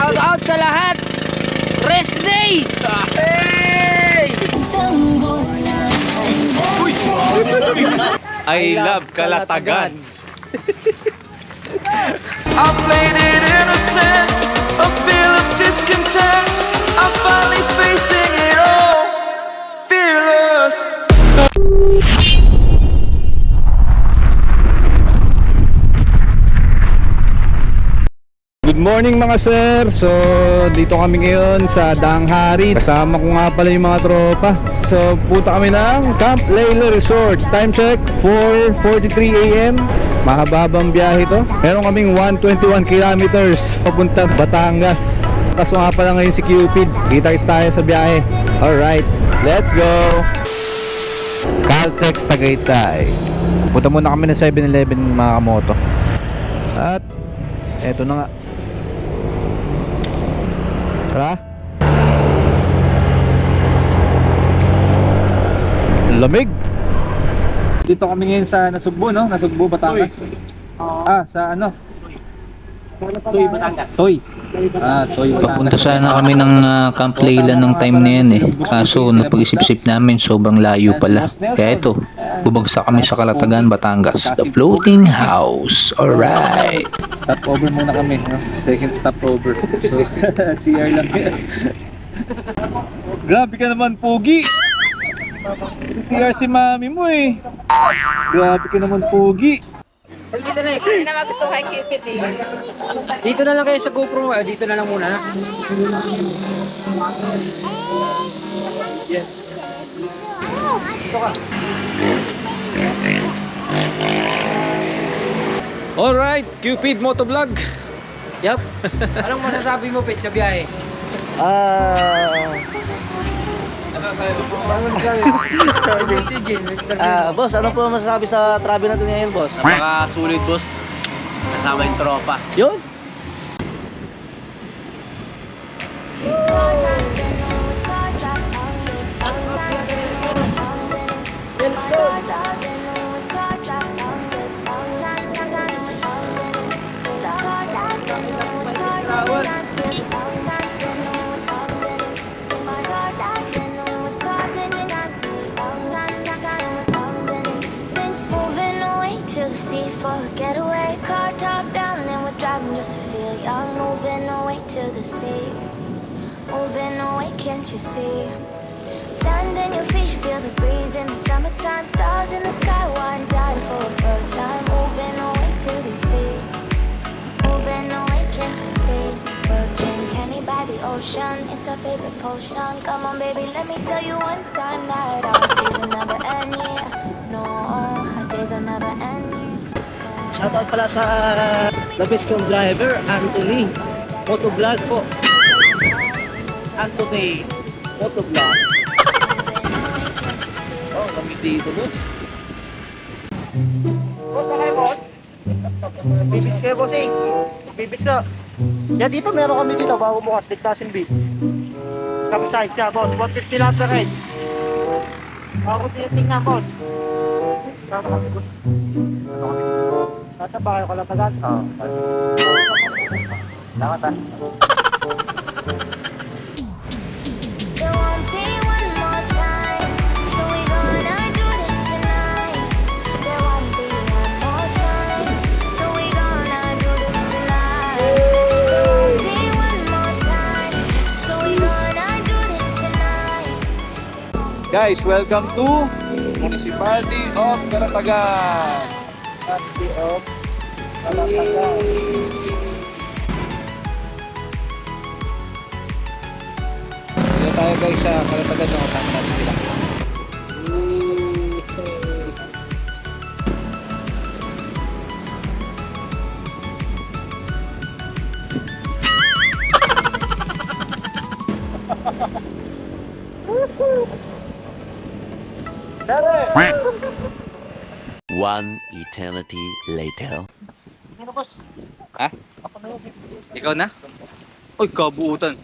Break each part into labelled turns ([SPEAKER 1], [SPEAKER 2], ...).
[SPEAKER 1] Shout out sa lahat. Rest day. Hey!
[SPEAKER 2] I love Kalatagan.
[SPEAKER 3] I played it innocent, a feel of discontent. I'm finally facing it all, fearless.
[SPEAKER 2] Good morning mga sir. So dito kami ngayon sa Danghari. Kasama ko nga pala yung mga tropa. So punta kami ng Camp Layla Resort. Time check 4:43 AM. Mahababang biyahe to. Meron kaming 121 kilometers papunta Batangas. Kaso nga pala ngayon si Cupid. Kita-kits tayo sa biyahe. Alright, let's go. Caltex Tagaytay. Punta muna kami ng 7-Eleven mga kamoto. At eto na nga. Tara. Lamig. Dito kami ngayon sa Nasugbu, no? Nasugbu, Batangas. Sa ano? Toy, Batangas. Toy. Toy, Batangas.
[SPEAKER 4] Papunta sana kami ng Camp Layla ng time na yan eh. Kaso napag-isip-isip namin sobrang layo pala. Kaya ito, bumagsak kami sa Kalatagan, Batangas. The floating house. Alright.
[SPEAKER 2] Stopover muna kami, no? Second stopover. So, CR lang yan. Grabe ka naman, Pogi! CR si mami mo eh. Grabe ka naman, Pogi.
[SPEAKER 1] Dito na hindi na magusto kay Cupid eh. Dito na lang kayo sa GoPro mo. Dito na lang muna.
[SPEAKER 2] Yes. Ito ka. Alright, Cupid Motovlog. Yup.
[SPEAKER 1] Anong masasabi mo, Pete, sa biyahe?
[SPEAKER 5] Boss, ano po masasabi sa travel natin ngayon, boss?
[SPEAKER 6] Napaka-sulit, boss. Kasama yung tropa.
[SPEAKER 5] Yun?
[SPEAKER 7] Getaway car top down and we're driving just to feel young. Moving away to the sea, moving away, can't you see? Sand in your feet, feel the breeze in the summertime. Stars in the sky, one dying for a first time. Moving away to the sea, moving away, can't you see? We'll drink honey by the ocean, it's our favorite potion. Come on baby, let me tell you one time that our days will never end, yeah. No, our days will never end, yeah.
[SPEAKER 5] Shoutout pala sa the best kong driver, Anthony. Motovlog po. Anthony, Motovlog. Oh, kami dito, boss. Boss, okay, boss? Bibits kayo, bossing. Bibits na. Yan, dito meron kami dito, bago bukas, Ligtasin Beach. Kapit side siya, boss. 150 lang sa ride. Bago tinitingnan, boss. Saan kami, boss? Nasa ba kayo Kalatagan? Oo. Salamat ah.
[SPEAKER 7] There won't be one more time, so we gonna do this tonight. There won't be one more time, so we gonna do this tonight. There won't be one more time, so we gonna do this tonight.
[SPEAKER 2] Guys, welcome to Municipality of Kalatagan.
[SPEAKER 5] City of Kalatagan.
[SPEAKER 2] Dito tayo guys sa Kalatagan, no? Kasama natin sila.
[SPEAKER 6] One eternity later.
[SPEAKER 2] Ha? Ikaw na? Uy, kabuutan.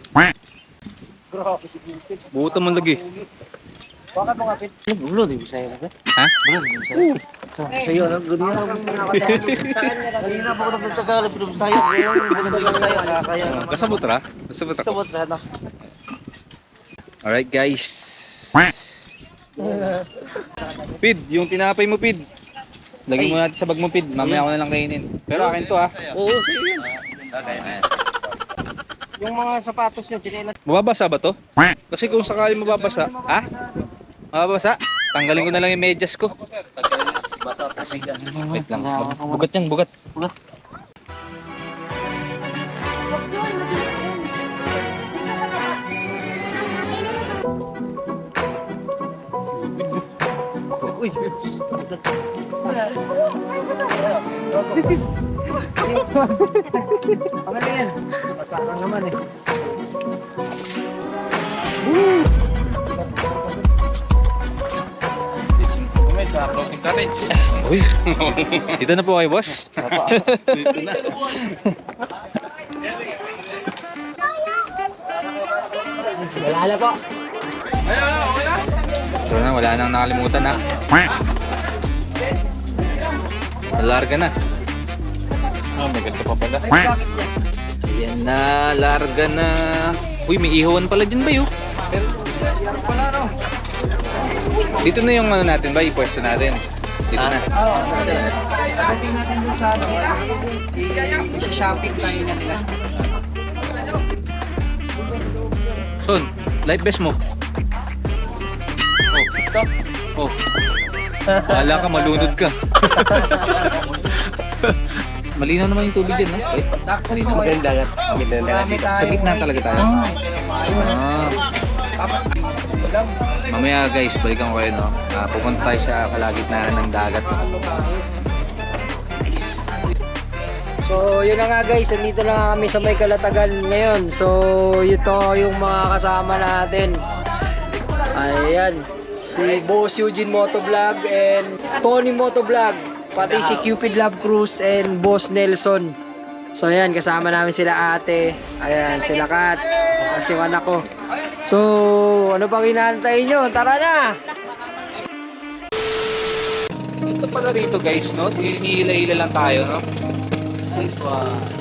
[SPEAKER 5] Grabe si Cupid.
[SPEAKER 2] Buutan mo lagi.
[SPEAKER 5] Bakit mo kapit? Bulo, di Bisaya ka?
[SPEAKER 2] Ha?
[SPEAKER 5] Bulo, di Bisaya. Sa'yo, ano? Ganyan ako. Kanina po ako nagtatagalog pero Bisaya. Ngayon, bulo di Bisaya. Nakakaya naman.
[SPEAKER 2] Kasabot ra? Kasabot ako.
[SPEAKER 5] Sabot na.
[SPEAKER 2] Alright guys. Pid, yung tinapay mo, Pid. Lagyan mo natin sa bag mo, Pid. Mamaya ko na lang kainin. Pero akin to, ha.
[SPEAKER 5] Oo, sa'yo yun. Yung mga sapatos nyo, chinelas.
[SPEAKER 2] Mababasa ba to? Kasi kung sakali mababasa, ha? Mababasa? Tanggalin ko na lang yung medyas ko. Wait lang. Bugat yan, bugat.
[SPEAKER 5] Uy, ano na yan? Masarang naman eh.
[SPEAKER 2] Uy. Dito na po kayo, boss. Dito na.
[SPEAKER 5] Wala na po.
[SPEAKER 2] So na, wala nang nakalimutan na. Larga na. Oh, may ganito pa pala. Ayan na, larga na. Uy, may ihawan pala dyan ba yun? Dito na yung ano natin ba, ipwesto natin. Dito na.
[SPEAKER 1] Pagdating natin dun sa shopping tayo na nila.
[SPEAKER 2] Son, life best mo. Oh, ito. Oh. Wala ka, malunod ka. Malinaw naman yung tubig din, no? Wait, malinaw.
[SPEAKER 5] Maganda nga.
[SPEAKER 1] Marami tayo.
[SPEAKER 2] Sa gitna talaga tayo. Ah. Mamaya guys, balikan ko kayo, no? Pupunta tayo sa kalagitnaan ng dagat.
[SPEAKER 1] So, yun na nga guys, nandito na nga kami sa may Kalatagan ngayon. So, ito yung mga kasama natin. Ayan, si Boss Eugene Motovlog and Tony Motovlog, pati si Cupid Love Cruise and Boss Nelson. So, ayan, kasama namin sila ate. Ayan, sila Kat, kasi yung anak ko. So, ano pang hinahantay nyo? Tara na!
[SPEAKER 2] Ito pala rito guys, no? Hinihila-hila lang tayo, no? Nice one.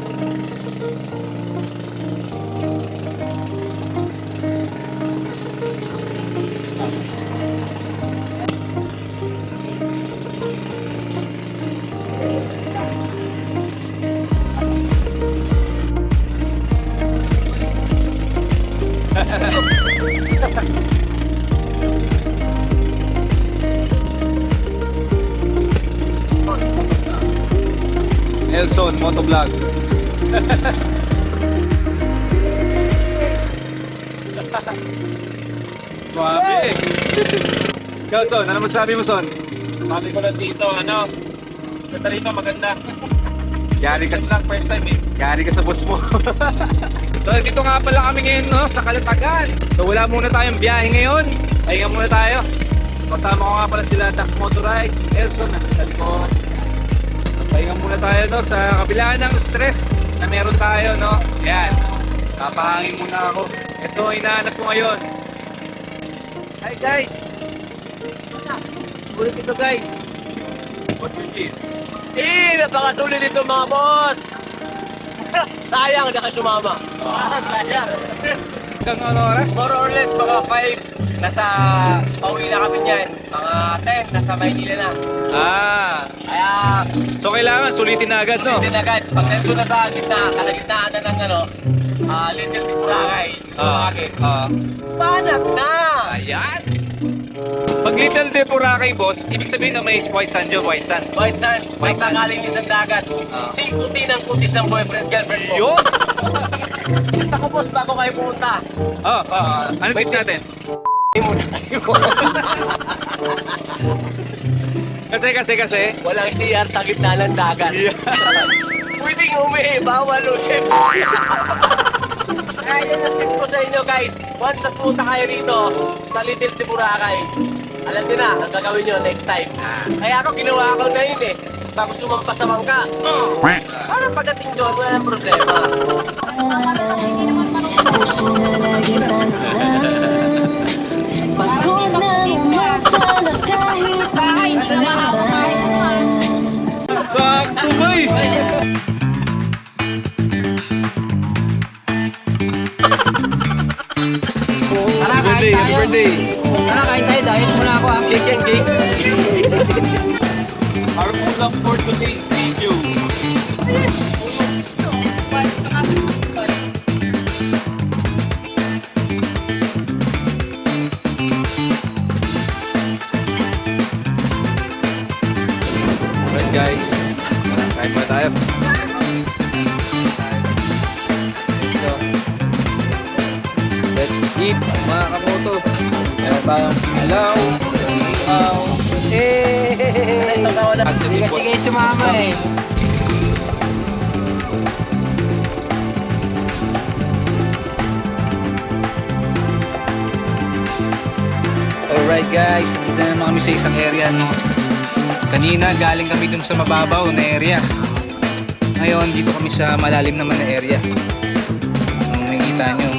[SPEAKER 2] Nelson Motovlog. Swabe. Ikaw, Son, ano masabi mo, Son?
[SPEAKER 8] Sabi ko lang dito, ano, ganda rito, maganda.
[SPEAKER 2] Yari ka
[SPEAKER 8] Lang first time eh.
[SPEAKER 2] Yari ka sa boss mo. So, dito nga pala kami ngayon, no, sa Kalatagan. So, wala muna tayong biyahe ngayon. Pahinga muna tayo. Kasama ko nga pala sila Dax Motorides, Elson, sabi ko. Pahinga muna tayo, no, sa kabila ng stress na meron tayo, no. Yan. Kapahangin muna ako. Ito, hinahanap ko ngayon. Hi, guys. Sulit ito, guys. What you did?
[SPEAKER 8] Napakatuloy dito mga boss! Sayang, hindi ka sumama. Sayang.
[SPEAKER 2] Hanggang ano oras?
[SPEAKER 8] More or less, mga 5, nasa, pauwi na kami niyan. Mga 10, nasa Maynila na.
[SPEAKER 2] Ah.
[SPEAKER 8] Kaya,
[SPEAKER 2] So, kailangan sulitin na agad, no?
[SPEAKER 8] hindi na agad. Pag nandun na sa gitna, kalagitnaan na ng ano, Little Boracay, akin. Panak na!
[SPEAKER 2] Ayan. Pag Little de Boracay, boss, ibig sabihin na may white sand yun, white sand.
[SPEAKER 8] White sand, may tanggaling isang dagat. Singkuti ng kutis ng boyfriend, girlfriend ko.
[SPEAKER 2] Yun!
[SPEAKER 8] Ako boss, bago kayo pumunta.
[SPEAKER 2] Ano tip natin?
[SPEAKER 8] Hindi muna kayo.
[SPEAKER 2] Kasi.
[SPEAKER 8] Walang CR sa gitna ng dagat. Pwedeng bawal ulit. Kaya yun ang tip ko sa inyo guys. Once na pumunta kayo dito sa Little de Boracay, alam niyo na ang gagawin nyo next time. Kaya ako ginawa ko na yun eh. Bago sumampas sa bangka. Para pagdating doon, wala nang problema.
[SPEAKER 9] Puso na lagi tanong pagod na
[SPEAKER 2] birthday, happy birthday.
[SPEAKER 1] Tara, kain tayo. Diet muna ako ah.
[SPEAKER 8] Cake yan, cake. Our ulam for today, video.
[SPEAKER 2] Alright guys, kain muna tayo. Let's go. Let's eat mga kamoto. Meron tayong ilaw, ikaw,
[SPEAKER 1] Hindi kasi kayo sumama eh.
[SPEAKER 2] Alright guys, dito na naman kami sa isang area, no? Kanina galing kami dun sa mababaw na area. Ngayon dito kami sa malalim naman na area. Kung nakikita nyo,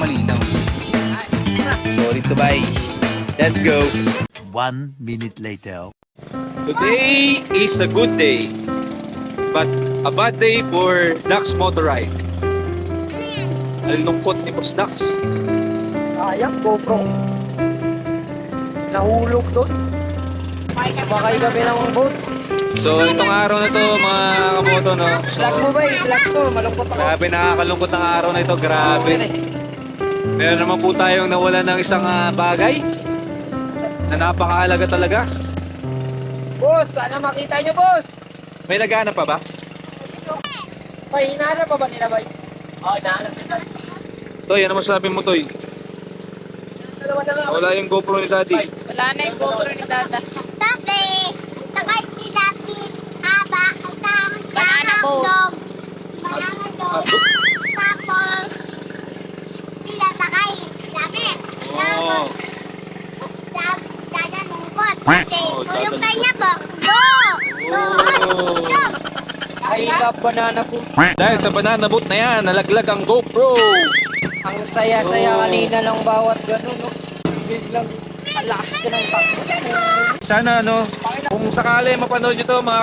[SPEAKER 2] malinaw. Sorry to buy. Let's go.
[SPEAKER 6] 1 minute later.
[SPEAKER 2] Today is a good day, but a bad day for Dax Motor Ride. Ang lungkot ni Boss Dax.
[SPEAKER 1] Sayang, GoPro. Nahulog doon. Sumakay kami ng boat.
[SPEAKER 2] So itong araw na to mga kamoto, no?
[SPEAKER 1] Vlog mo ba eh? Vlog ko. Malungkot ako.
[SPEAKER 2] Grabe, nakakalungkot ang araw na ito, grabe. Meron naman po tayong nawala ng isang bagay na napakahalaga talaga.
[SPEAKER 1] Boss, sana makita nyo, boss.
[SPEAKER 2] May naghanap pa ba?
[SPEAKER 1] May hinahanap pa ba nila, bay?
[SPEAKER 8] Oh, hinahanap nila.
[SPEAKER 2] Toy, ano masasabi mo, Toy?
[SPEAKER 1] Dalawa na nga.
[SPEAKER 2] Wala yung GoPro ni Daddy.
[SPEAKER 9] Wala na yung GoPro ni Tata.
[SPEAKER 7] Dati, takay si Dati, haba, isang
[SPEAKER 9] Banana boat.
[SPEAKER 7] dog. Banana dog. Tapos, sila takay. Sabi,
[SPEAKER 2] Oh.
[SPEAKER 7] dada lungkot. Okay,
[SPEAKER 2] Oh,
[SPEAKER 7] tulong
[SPEAKER 2] dada
[SPEAKER 7] kanya po. Go! Doon, ilog.
[SPEAKER 1] I love banana po.
[SPEAKER 2] Dahil sa banana boat na yan, nalaglag ang GoPro.
[SPEAKER 1] Ang saya-saya
[SPEAKER 2] Oh.
[SPEAKER 1] kanina ng bawat gano'n, no? Biglang alakas ka ng takbo.
[SPEAKER 2] Sana kung sakali mapanood nyo to mga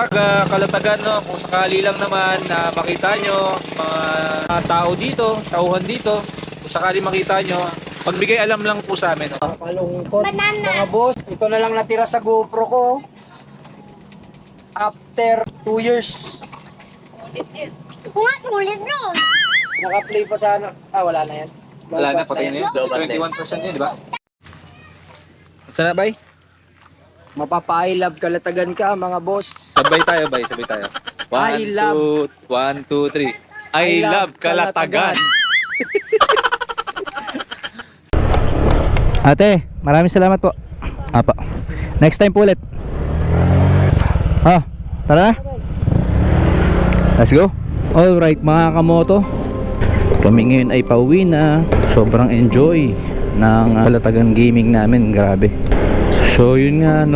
[SPEAKER 2] kalatagan, no, kung sakali lang naman na makita nyo mga tao dito, tauhan dito, kung sakali makita nyo, pagbigay alam lang po sa amin. No?
[SPEAKER 1] Malungkot.
[SPEAKER 7] Banana.
[SPEAKER 1] Mga boss, ito na lang natira sa GoPro ko. After 2 years.
[SPEAKER 9] Ulit yun.
[SPEAKER 7] Ulit, ulit bro.
[SPEAKER 1] Naka-play pa sana. Wala na yan.
[SPEAKER 2] Wala na, patay na yun. Kasi 21% yun, di ba? Saan na, bay?
[SPEAKER 1] Mapapa-I love kalatagan ka, mga boss.
[SPEAKER 2] Sabay tayo, bay. Sabay tayo.
[SPEAKER 1] I love-
[SPEAKER 2] 1, 2, 3. I love Kalatagan. Ate, maraming salamat po. Apa. Next time po ulit. Tara na. Let's go. Alright mga kamoto, kami ngayon ay pauwi na. Sobrang enjoy ng Kalatagan gaming namin. Grabe. So yun nga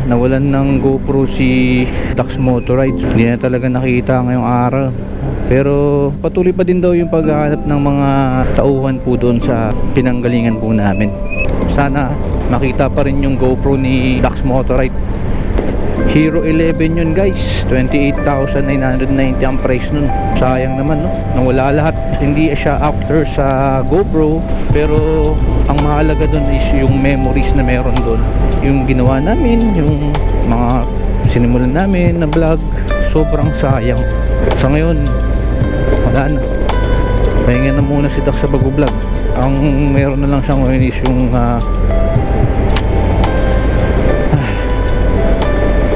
[SPEAKER 2] nawalan ng GoPro si Dax Motor Rides. Hindi na talaga nakita ngayong araw. Pero patuloy pa din daw yung paghahanap ng mga tauhan po doon sa pinanggalingan po namin. Sana makita pa rin yung GoPro ni Dax Motor Ride. Hero 11 yun guys, 28,990 ang price nun. Sayang naman, no? Nawala lahat. Hindi siya after sa GoPro, pero ang mahalaga dun is yung memories na meron dun, yung ginawa namin, yung mga sinimulan namin na vlog. Sobrang sayang. Sa ngayon wala na, pahinga na muna si Dax sa bago-vlog. Ang meron na lang siya ngayon is yung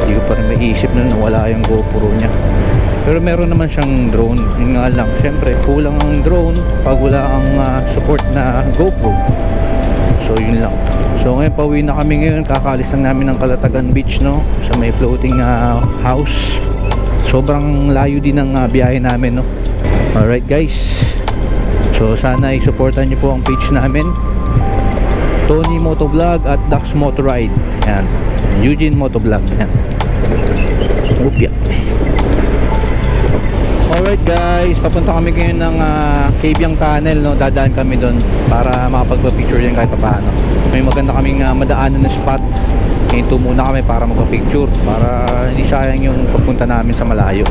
[SPEAKER 2] hindi ko pa rin maiisip na nawala yung GoPro niya. Pero meron naman siyang drone. Yun nga lang, syempre kulang ang drone pag wala ang support na GoPro. So yun lang. So ngayon pauwi na kami ngayon. Kakalis lang namin ng Kalatagan Beach, no, sa may floating house. Sobrang layo din ng biyahe namin, no. Alright guys, so sana i-supportan niyo po ang page namin, Tony Motovlog at Dax Motor Ride. Yan, Eugene Motovlog. Yan. Upya. Alright guys, papunta kami ngayon ng Cabyang Tunnel, no. Dadaan kami doon para makapagpa-picture din kahit paano. May maganda kaming madaanan na spot. Hinto muna kami para magpa-picture, para hindi sayang yung pagpunta namin sa malayo.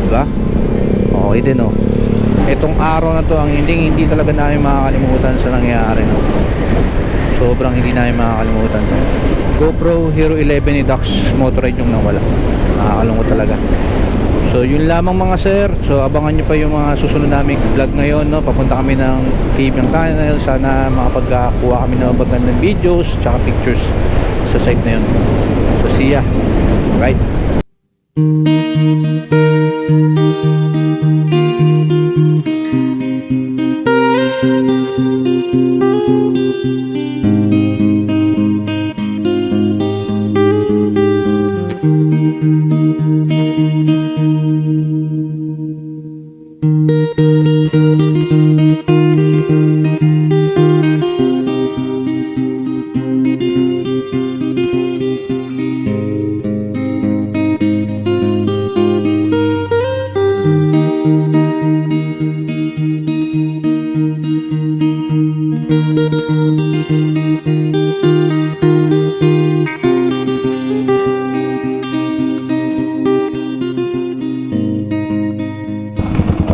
[SPEAKER 2] Diba? Okay din, oh. itong araw na to ang hindi talaga namin makakalimutan sa nangyari, no? Sobrang hindi namin makakalimutan to. GoPro Hero 11 ni Dax Motorride yung nawala. Nakakalungkot talaga. So yun lamang mga sir. So abangan nyo pa yung mga susunod naming vlog ngayon, no? Papunta kami ng Cabiang Tunnel. Sana makapagkakuha kami ng magandang videos tsaka pictures sa site na yun. So see ya. Right.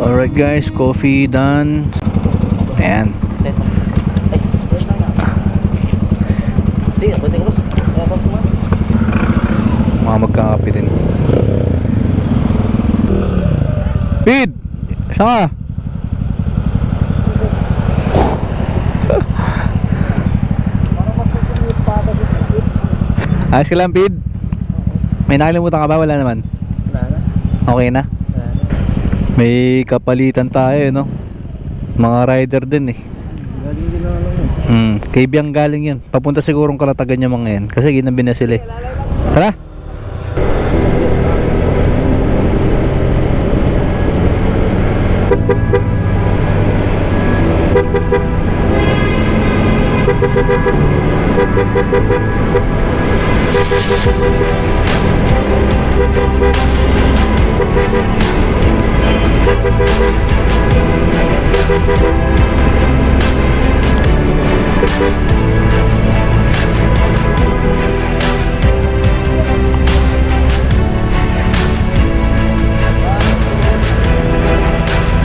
[SPEAKER 2] Alright guys, coffee done. Ayan.
[SPEAKER 5] Sige, pwede ko boss. Boss mo.
[SPEAKER 2] Mga magkakape din. Pid! Saan ka? Ayos ka lang, Pid? May nakalimutan ka ba? Wala naman. Okay na? May kapalitan tayo, no? Mga rider din eh. Cabiang galing yun. Papunta sigurong Kalatagan yung mga yan. Kasi ginabi na sila eh. Tara!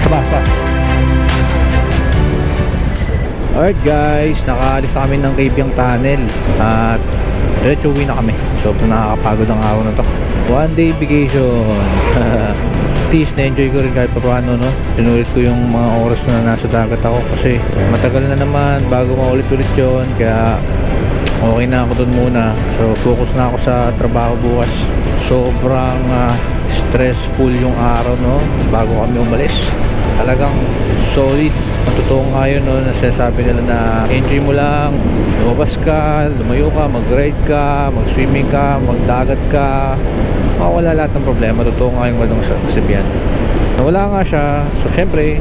[SPEAKER 2] Basta. Alright guys, nakaalis na kami ng Cabiang Tunnel at diretso uwi na kami. Sobrang nakakapagod ang araw na to. One day vacation. Please, na-enjoy ko rin kahit pa paano, no? Sinulit ko yung mga oras na nasa dagat ako kasi matagal na naman bago maulit-ulit yun. Kaya okay na ako dun muna. So focus na ako sa trabaho bukas. Sobrang stressful yung araw, no? Bago kami umalis. Talagang solid. Ang totoo nga yun, no? Nasasabi nila na enjoy mo lang, lumabas ka, lumayo ka, mag-ride ka, mag-swimming ka, magdagat ka, mawala lahat ng problema. Totoo nga yung walang sabihan. Nawala nga siya. So syempre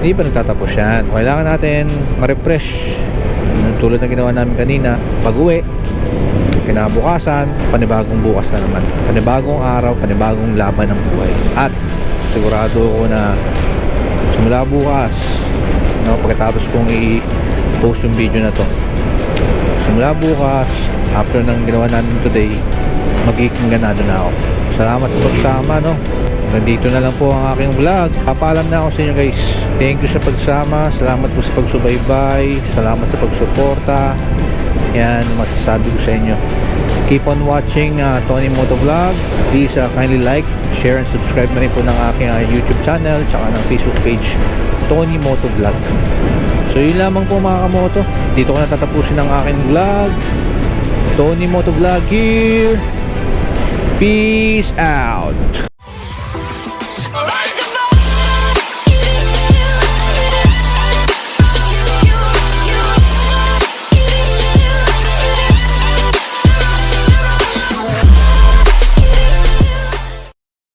[SPEAKER 2] hindi pa nagtatapos yan. Kailangan natin ma-refresh, tulad na ginawa namin kanina. Pag-uwi, kinabukasan, panibagong bukas na naman, panibagong araw, panibagong laban ng buhay. At sigurado ko na simula bukas, no, pagkatapos kong i-post yung video na to, simula bukas, after ng ginawa namin today, magiging ganado na ako. Salamat sa pagsama, no. Nandito na lang po ang aking vlog. Papaalam na ako sa inyo guys. Thank you sa pagsama. Salamat po sa pagsubaybay. Salamat sa pagsuporta. Yan masasabi ko sa inyo. Keep on watching Tony Moto Vlog. Please kindly like, share and subscribe na rin po ng aking YouTube channel tsaka ng Facebook page, Tony Moto Vlog. So yun lamang po mga kamoto. Dito ko na tatapusin ang aking vlog. Tony Moto Vlog here. Peace out.